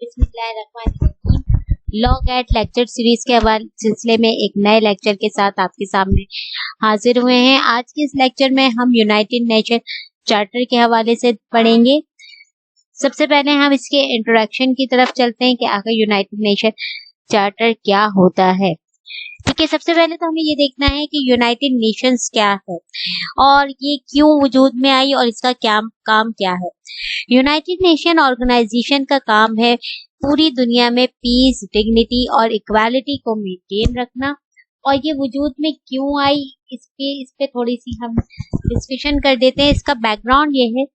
बिस्मिल्लाहिर्रहमानिर्रहीम। Law cat lecture series के हवाले सिलसिले में एक नए लेक्चर के साथ आपके सामने हाजिर हुए हैं। आज के इस लेक्चर में हम यूनाइटेड नेशन चार्टर के हवाले से पढ़ेंगे। सबसे पहले हम इसके इंट्रोडक्शन की तरफ चलते हैं कि आखिर यूनाइटेड नेशन चार्टर क्या होता है। ठीक है, सबसे पहले तो हमें ये देखना है कि यूनाइटेड नेशंस क्या है और ये क्यों वजूद में आई और इसका क्या काम क्या है। यूनाइटेड नेशन ऑर्गेनाइजेशन का काम है पूरी दुनिया में पीस, डिग्निटी और इक्वालिटी को मेंटेन रखना। और ये वजूद में क्यों आई, इस पे थोड़ी सी हम डिस्कशन कर देते हैं। इसका बैकग्राउंड ये है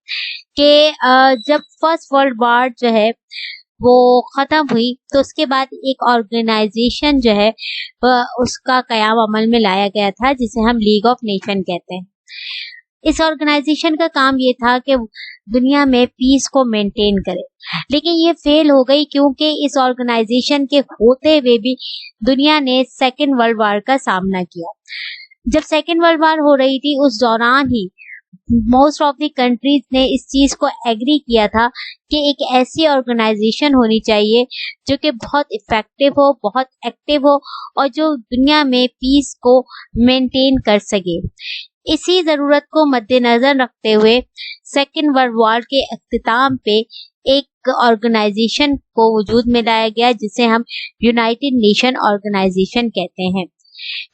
कि जब फर्स्ट वर्ल्ड वॉर जो है वो खत्म हुई तो उसके बाद एक ऑर्गेनाइजेशन जो है उसका कयाम अमल में लाया गया था जिसे हम लीग ऑफ नेशन कहते हैं। इस ऑर्गेनाइजेशन का काम ये था कि दुनिया में पीस को मेंटेन करे, लेकिन ये फेल हो गई क्योंकि इस ऑर्गेनाइजेशन के होते हुए भी दुनिया ने सेकेंड वर्ल्ड वॉर का सामना किया। जब सेकेंड वर्ल्ड वॉर हो रही थी उस दौरान ही मोस्ट ऑफ द कंट्रीज ने इस चीज को एग्री किया था कि एक ऐसी ऑर्गेनाइजेशन होनी चाहिए जो कि बहुत इफेक्टिव हो, बहुत एक्टिव हो और जो दुनिया में पीस को मेंटेन कर सके। इसी जरूरत को मद्देनजर रखते हुए सेकेंड वर्ल्ड वॉर के अख्तिताम पे एक ऑर्गेनाइजेशन को वजूद में लाया गया जिसे हम यूनाइटेड नेशन ऑर्गेनाइजेशन कहते हैं।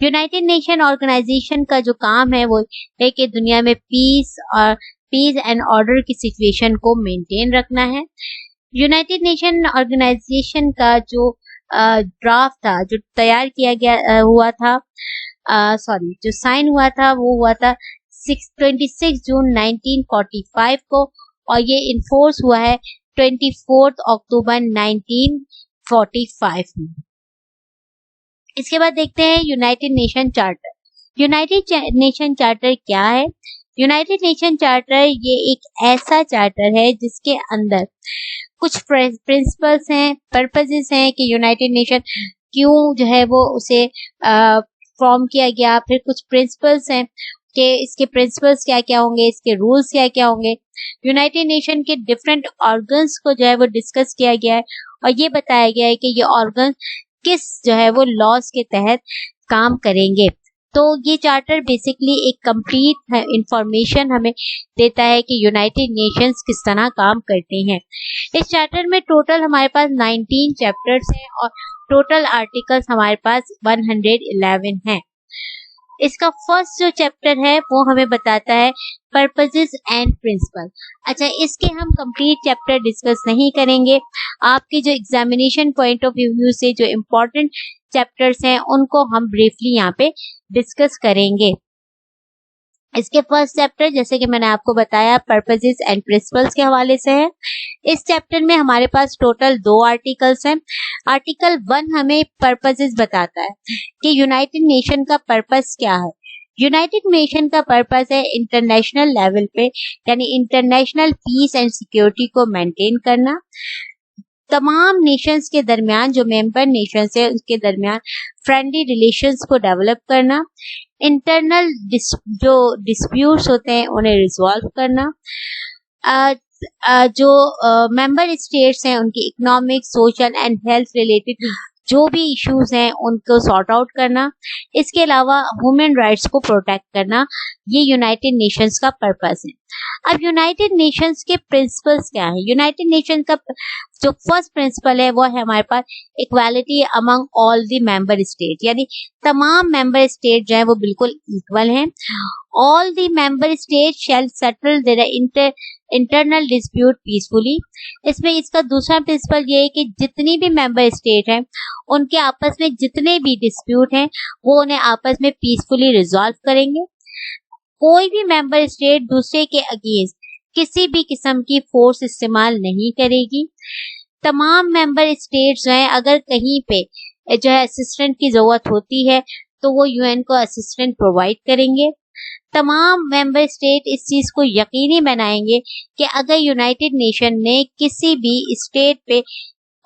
यूनाइटेड नेशन ऑर्गेनाइजेशन का जो काम है वो है कि दुनिया में पीस एंड ऑर्डर की सिचुएशन को मेंटेन रखना है। यूनाइटेड नेशन ऑर्गेनाइजेशन का जो ड्राफ्ट था, जो तैयार किया गया हुआ था, जो साइन हुआ था वो हुआ था 26 जून 1945 को और ये इन्फोर्स हुआ है 24 अक्टूबर 1945 में। इसके बाद देखते हैं United nation charter. United nation charter क्या है? यूनाइटेड नेशन चार्टर ये एक ऐसा चार्टर है जिसके अंदर कुछ प्रिंसिपल्स हैं, पर्पसेस हैं कि यूनाइटेड नेशन क्यों जो है वो उसे फॉर्म किया गया, फिर कुछ प्रिंसिपल्स हैं कि इसके प्रिंसिपल्स क्या क्या होंगे, इसके रूल्स क्या क्या होंगे। यूनाइटेड नेशन के डिफरेंट ऑर्गन्स को जो है वो डिस्कस किया गया है और ये बताया गया है कि ये ऑर्गन किस जो है वो लॉज के तहत काम करेंगे। तो ये चार्टर बेसिकली एक कंप्लीट इंफॉर्मेशन हमें देता है कि यूनाइटेड नेशंस किस तरह काम करते हैं। इस चार्टर में टोटल हमारे पास 19 चैप्टर्स हैं और टोटल आर्टिकल्स हमारे पास 111 हैं। इसका फर्स्ट जो चैप्टर है वो हमें बताता है पर्पसेस एंड प्रिंसिपल। अच्छा, इसके हम कंप्लीट चैप्टर डिस्कस नहीं करेंगे। आपके जो एग्जामिनेशन पॉइंट ऑफ व्यू से जो इम्पोर्टेंट चैप्टर्स हैं उनको हम ब्रीफली यहाँ पे डिस्कस करेंगे। इसके फर्स्ट चैप्टर जैसे कि मैंने आपको बताया पर्पसेस एंड प्रिंसिपल्स के हवाले से है। इस चैप्टर में हमारे पास टोटल 2 आर्टिकल्स हैं। आर्टिकल 1 हमें पर्पसेस बताता है कि यूनाइटेड नेशन का पर्पस क्या है। यूनाइटेड नेशन का पर्पस है इंटरनेशनल लेवल पे यानी इंटरनेशनल पीस एंड सिक्योरिटी को मेंटेन करना, तमाम नेशंस के दरमियान जो मेंबर नेशंस है उसके दरमियान फ्रेंडली रिलेशंस को डेवलप करना, इंटरनल जो डिस्प्यूट्स होते हैं उन्हें रिजॉल्व करना, जो मेंबर स्टेट्स हैं उनकी economic, social and health related जो भी इश्यूज हैं उनको सॉर्ट आउट करना। इसके अलावा ह्यूमन राइट्स को प्रोटेक्ट करना, ये यूनाइटेड नेशंस का पर्पस है। अब यूनाइटेड नेशंस के प्रिंसिपल्स क्या है? यूनाइटेड नेशन का जो फर्स्ट प्रिंसिपल है वो है हमारे पास equality among all the member state, यानी तमाम मेंबर स्टेट जो है वो बिल्कुल इक्वल हैं। All the member state shall settle their internal dispute peacefully. इसमें इसका दूसरा प्रिंसिपल ये है कि जितनी भी मेंबर स्टेट हैं उनके आपस में जितने भी डिस्प्यूट हैं वो उन्हें आपस में पीसफुली रिजॉल्व करेंगे। कोई भी मेंबर स्टेट दूसरे के अगेंस्ट किसी भी किस्म की फोर्स इस्तेमाल नहीं करेगी। तमाम मेंबर स्टेट्स जो हैं अगर कहीं पे जो है असिस्टेंट की जरूरत होती है तो वो यूएन को असिस्टेंट प्रोवाइड करेंगे। तमाम मेंबर स्टेट इस चीज को यकीनी बनाएंगे कि अगर यूनाइटेड नेशन ने किसी भी स्टेट पे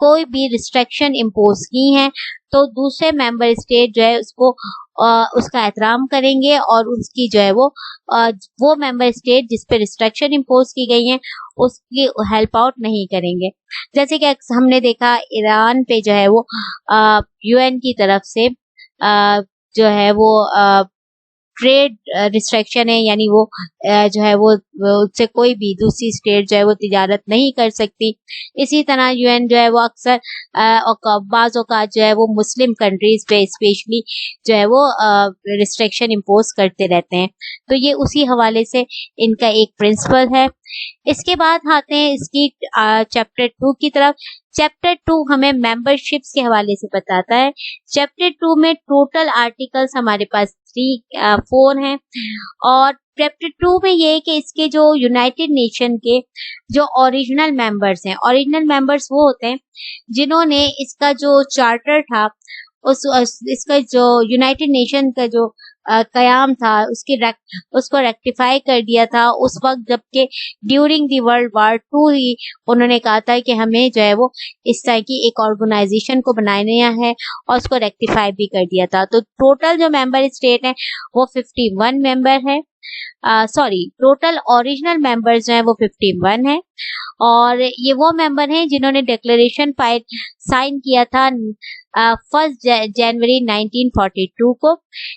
कोई भी रिस्ट्रिक्शन इम्पोज की हैं तो दूसरे मेंबर स्टेट जो है उसको उसका एहतराम करेंगे और उसकी जो है वो मेंबर स्टेट जिस पे रिस्ट्रिक्शन इम्पोज की गई हैं उसकी हेल्प आउट नहीं करेंगे। जैसे कि हमने देखा ईरान पे जो है वो यूएन की तरफ से जो है वो ट्रेड रिस्ट्रिक्शन है, यानी वो जो है वो उससे कोई भी दूसरी स्टेट जो है वो तिजारत नहीं कर सकती। इसी तरह यूएन जो है वो अक्सर बाज़ औक़ात जो है वो मुस्लिम कंट्रीज पे स्पेशली जो है वो रिस्ट्रिक्शन इम्पोज करते रहते हैं। तो ये उसी हवाले से इनका एक प्रिंसिपल है। इसके बाद आते हैं इसकी चैप्टर 2 की तरफ। चैप्टर 2 हमें मेंबरशिप्स के हवाले से बताता है। चैप्टर 2 में टोटल आर्टिकल्स हमारे पास 4 हैं और चैप्टर 2 में ये है कि इसके जो यूनाइटेड नेशन के जो ओरिजिनल मेंबर्स हैं, ओरिजिनल मेंबर्स वो होते हैं जिन्होंने इसका जो चार्टर था इसका जो यूनाइटेड नेशन का जो कयाम था उसको रेक्टिफाई कर दिया था उस वक्त, जबकि ड्यूरिंग दी वर्ल्ड वार 2 ही उन्होंने कहा था कि हमें जो है वो इस तरह की एक ऑर्गेनाइजेशन को बनाना है और उसको रेक्टिफाई भी कर दिया था। तो टोटल जो मेंबर स्टेट हैं वो 51 मेंबर है। टोटल ओरिजिनल मेंबर्स जो हैं वो 51 है और ये वो मेंबर हैं जिन्होंने डिक्लेरेशन साइन किया था 1 जनवरी 1942 को।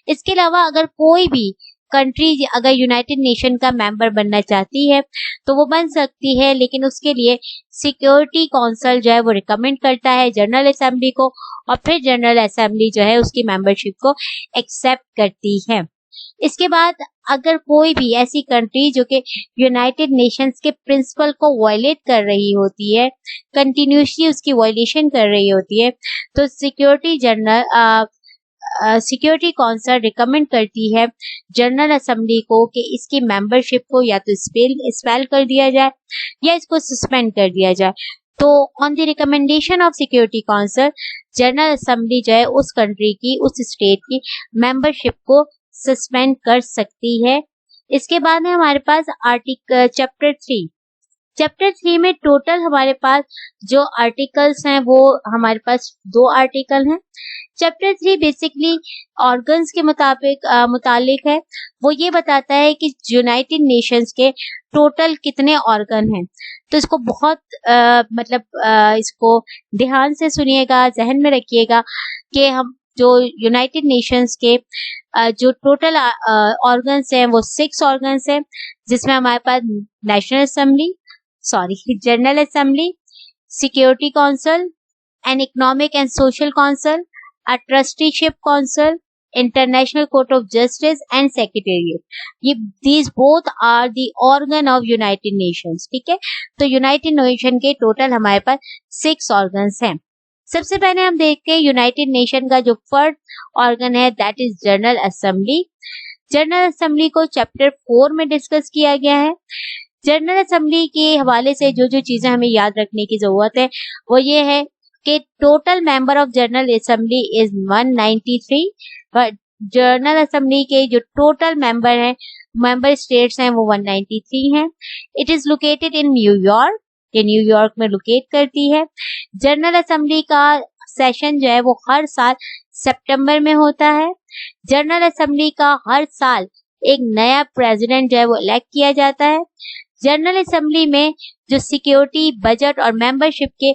इसके अलावा अगर कोई भी कंट्री अगर यूनाइटेड नेशन का मेंबर बनना चाहती है तो वो बन सकती है, लेकिन उसके लिए सिक्योरिटी काउंसिल जो है वो रिकमेंड करता है जनरल असेंबली को और फिर जनरल असेंबली जो है उसकी मेंबरशिप को एक्सेप्ट करती है। इसके बाद अगर कोई भी ऐसी कंट्री जो कि यूनाइटेड नेशंस के प्रिंसिपल को वायलेट कर रही होती है, कंटिन्यूसली उसकी वायलेशन कर रही होती है, तो सिक्योरिटी काउंसिल रिकमेंड करती है जनरल असेंबली को कि इसकी मेंबरशिप को या तो एक्सपेल कर दिया जाए या इसको सस्पेंड कर दिया जाए। तो on the recommendation of security council general assembly जो है उस कंट्री की, उस स्टेट की मेंबरशिप को सस्पेंड कर सकती है। इसके बाद है हमारे पास आर्टिकल चैप्टर 3। चैप्टर 3 में टोटल हमारे पास जो आर्टिकल्स हैं वो हमारे पास 2 आर्टिकल हैं। चैप्टर 3 बेसिकली ऑर्गन्स के मुतालिक है। वो ये बताता है कि यूनाइटेड नेशंस के टोटल कितने ऑर्गन हैं। तो इसको बहुत इसको ध्यान से सुनिएगा, जहन में रखिएगा कि हम जो यूनाइटेड नेशंस के जो टोटल ऑर्गन्स हैं वो 6 ऑर्गन्स हैं, जिसमें हमारे पास General Assembly, Security Council, an Economic and Social Council, a Trusteeship Council, International Court of Justice and Secretariat. ये these both are the organ of United Nations. ठीक है, तो यूनाइटेड नेशन के टोटल हमारे पास 6 ऑर्गन्स हैं। सबसे पहले हम देखते हैं यूनाइटेड नेशन का जो फर्स्ट ऑर्गन है, that is general assembly. General assembly को चैप्टर 4 में डिस्कस किया गया है। जनरल असेंबली के हवाले से जो जो चीजें हमें याद रखने की जरूरत है वो ये है कि total member of general assembly is 193, but general assembly के जो टोटल मेंबर स्टेट्स हैं वो 193 हैं। It is located in New York, ये न्यूयॉर्क में लोकेट करती है। जनरल असेंबली का सेशन जो है वो हर साल सितंबर में होता है। जनरल असेंबली का हर साल एक नया प्रेसिडेंट जो है वो इलेक्ट किया जाता है। जनरल असेंबली में जो सिक्योरिटी, बजट और मेंबरशिप के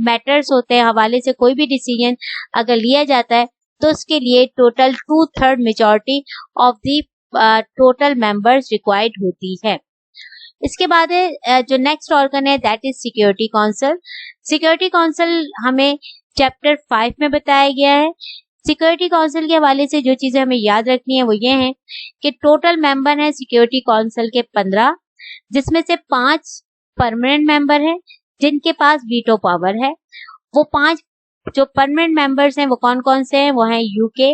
मैटर्स होते हैं, हवाले से कोई भी डिसीजन अगर लिया जाता है तो उसके लिए total 2/3 majority of the total members required होती है। इसके बाद है जो नेक्स्ट ऑर्गन है, that is security council. Security council हमें चैप्टर 5 में बताया गया है। सिक्योरिटी काउंसिल के हवाले से जो चीजें हमें याद रखनी है वो ये हैं कि टोटल मेंबर हैं सिक्योरिटी काउंसिल के 15, जिसमें से 5 परमानेंट मेंबर हैं जिनके पास वीटो पावर है। वो 5 जो परमानेंट मेंबर्स हैं वो कौन कौन से हैं? वो हैं UK,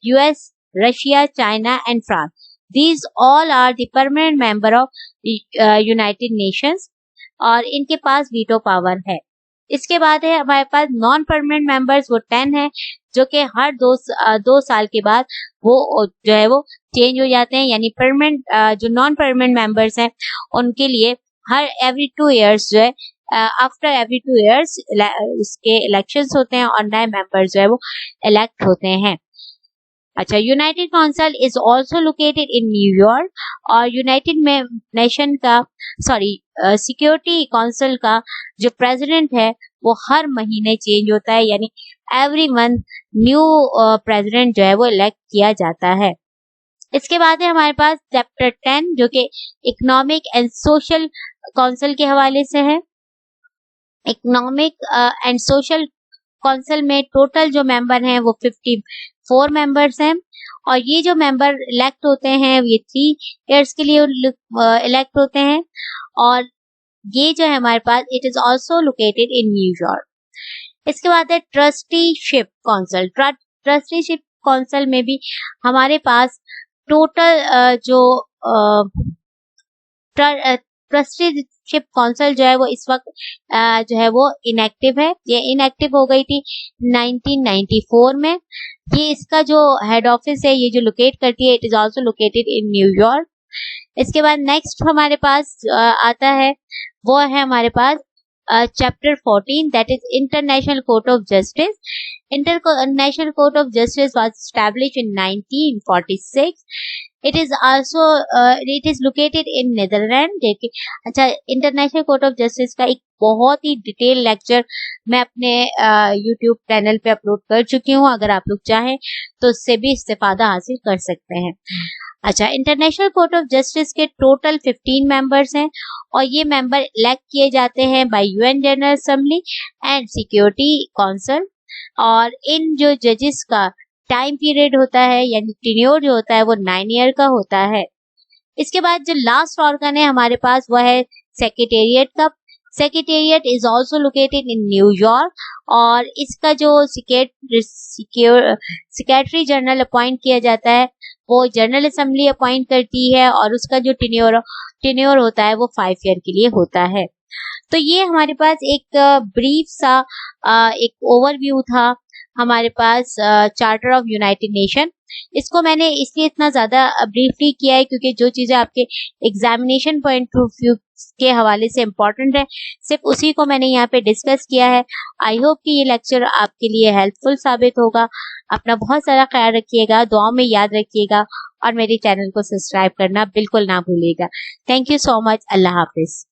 US, Russia, China and France. These all are the permanent member of United Nations और इनके पास वीटो पावर है। इसके बाद है हमारे पास नॉन परमानेंट मेंबर्स, वो 10 है, जो कि हर 2 साल के बाद वो जो है वो चेंज हो जाते हैं। यानी परमानेंट जो नॉन परमानेंट मेंबर्स हैं उनके लिए हर एवरी 2 इयर्स जो है आफ्टर एवरी 2 इयर्स इसके इलेक्शंस होते हैं और नए मेंबर्स जो है वो इलेक्ट होते हैं। अच्छा, United council is also located in New York और यूनाइटेड में नेशन का सिक्योरिटी काउंसिल का जो प्रेसिडेंट है वो हर महीने चेंज होता है, यानी एवरी मंथ न्यू प्रेसिडेंट जो है वो इलेक्ट किया जाता है। इसके बाद है हमारे पास चैप्टर 10 जो कि इकोनॉमिक एंड सोशल काउंसिल के हवाले से है। इकोनॉमिक एंड सोशल काउंसिल में टोटल जो मेंबर हैं वो 54 मेंबर्स हैं और ये जो मेंबर इलेक्ट होते हैं ये 3 इयर्स के लिए इलेक्ट होते हैं और ये जो है हमारे पास it is also located in न्यूयॉर्क। इसके बाद है ट्रस्टीशिप काउंसिल। ट्रस्टीशिप काउंसिल में भी हमारे पास टोटल जो ट्रस्टीशिप काउंसिल जो है वो इस वक्त जो है वो इनएक्टिव है। ये इनएक्टिव हो गई थी 1994 में। ये इसका जो हेड ऑफिस है ये जो लोकेट करती है it is also located in न्यूयॉर्क। इसके बाद नेक्स्ट हमारे पास आता है वो है हमारे पास chapter 14 that is International Court of Justice. International Court of Justice was established in 1946। It is located in Netherland. देखिए, अच्छा, इंटरनेशनल कोर्ट ऑफ जस्टिस का एक बहुत ही डिटेल लेक्चर मैं अपने यूट्यूब चैनल पे अपलोड कर चुकी हूँ। अगर आप लोग चाहें तो उससे भी इस्तेफादा हासिल कर सकते हैं। अच्छा, इंटरनेशनल कोर्ट ऑफ जस्टिस के टोटल 15 मेंबर्स हैं और ये मेंबर इलेक्ट किए जाते हैं bye UN general assembly and security council. और इन जो जजेस का टाइम पीरियड होता है यानी टेन्योर जो होता है वो 9 ईयर का होता है। इसके बाद जो लास्ट ऑर्गन है हमारे पास वह है सेक्रेटेरिएट का। Secretariat is also located in New York और इसका जो सेक्रेटरी जनरल अपॉइंट किया जाता है वो जनरल असेंबली अपॉइंट करती है और उसका जो टेन्योर होता है वो 5 ईयर के लिए होता है। तो ये हमारे पास एक ब्रीफ सा एक ओवरव्यू था हमारे पास चार्टर ऑफ यूनाइटेड नेशन। इसको मैंने इसलिए इतना ज्यादा ब्रीफली किया है क्योंकि जो चीजें आपके एग्जामिनेशन पॉइंट ऑफ व्यू के हवाले से इम्पोर्टेंट है सिर्फ उसी को मैंने यहाँ पे डिस्कस किया है। आई होप कि ये लेक्चर आपके लिए हेल्पफुल साबित होगा। अपना बहुत सारा ख्याल रखिएगा, दुआओं में याद रखिएगा और मेरे चैनल को सब्सक्राइब करना बिल्कुल ना भूलिएगा। Thank you so much. Allah Hafiz.